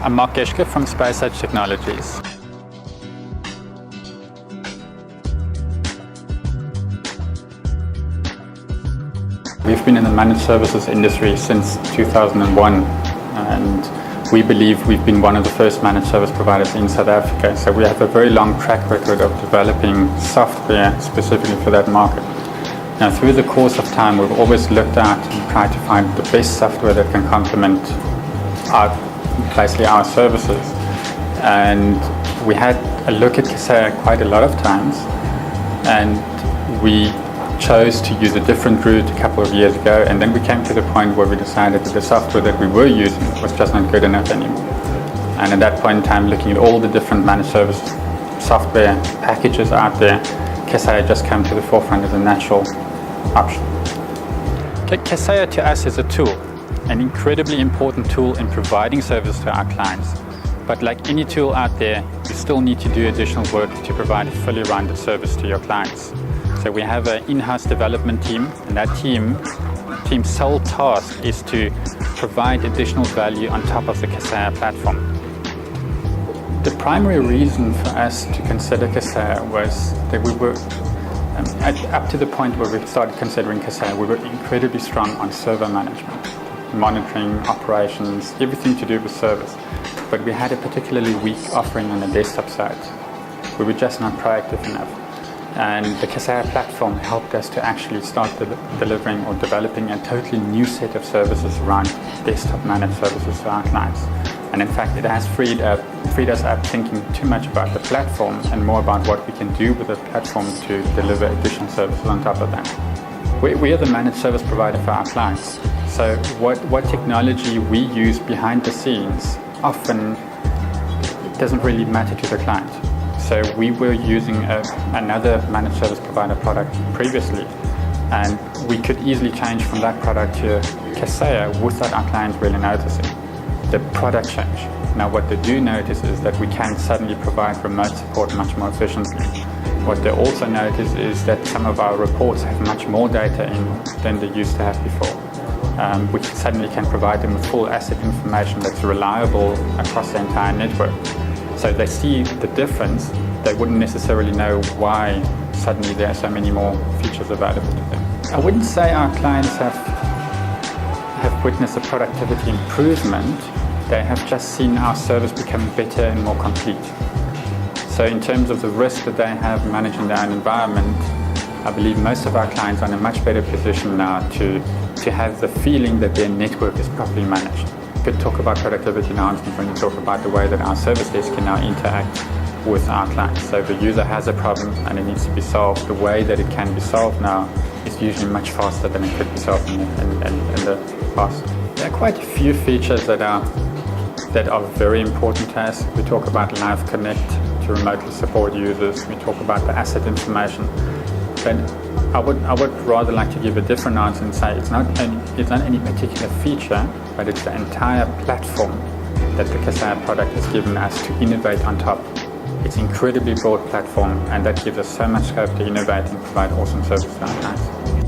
I'm Geschke from Space Age Technologies. We've been in the managed services industry since 2001, and we believe we've been one of the first managed service providers in South Africa. So we have a very long track record of developing software specifically for that market. Now, through the course of time, we've always looked at and tried to find the best software that can complement basically our services. And we had a look at Kaseya quite a lot of times, and we chose to use a different route a couple of years ago, and then we came to the point where we decided that the software that we were using was just not good enough anymore. And at that point in time, looking at all the different managed service software packages out there, Kaseya just came to the forefront as a natural option. Kaseya to us is a tool, an incredibly important tool in providing service to our clients. But like any tool out there, you still need to do additional work to provide a fully rounded service to your clients. So we have an in-house development team, and that team's sole task is to provide additional value on top of the Kaseya platform. The primary reason for us to consider Kaseya was that we were, up to the point where we started considering Kaseya, we were incredibly strong on server management, monitoring, operations, everything to do with service. But we had a particularly weak offering on the desktop side. We were just not proactive enough. And the Kaseya platform helped us to actually start delivering or developing a totally new set of services around desktop managed services to our clients. And in fact, it has freed us up thinking too much about the platform and more about what we can do with the platform to deliver additional services on top of that. We are the managed service provider for our clients. So what technology we use behind the scenes often doesn't really matter to the client. So we were using another managed service provider product previously, and we could easily change from that product to Kaseya without our clients really noticing the product change. Now what they do notice is that we can suddenly provide remote support much more efficiently. What they also notice is that some of our reports have much more data in than they used to have before, which suddenly can provide them with full asset information that's reliable across the entire network. So they see the difference. They wouldn't necessarily know why suddenly there are so many more features available to them. I wouldn't say our clients have witnessed a productivity improvement. They have just seen our service become better and more complete. So in terms of the risk that they have managing their own environment, I believe most of our clients are in a much better position now to have the feeling that their network is properly managed. You could talk about productivity enhancement when you talk about the way that our service desk can now interact with our clients. So if a user has a problem and it needs to be solved, the way that it can be solved now is usually much faster than it could be solved in the past. There are quite a few features that are very important to us. We talk about Live Connect to remotely support users. We talk about the asset information. But I would rather like to give a different answer and say it's not any particular feature, but it's the entire platform that the Kaseya product has given us to innovate on top. It's an incredibly broad platform, and that gives us so much scope to innovate and provide awesome service to our clients.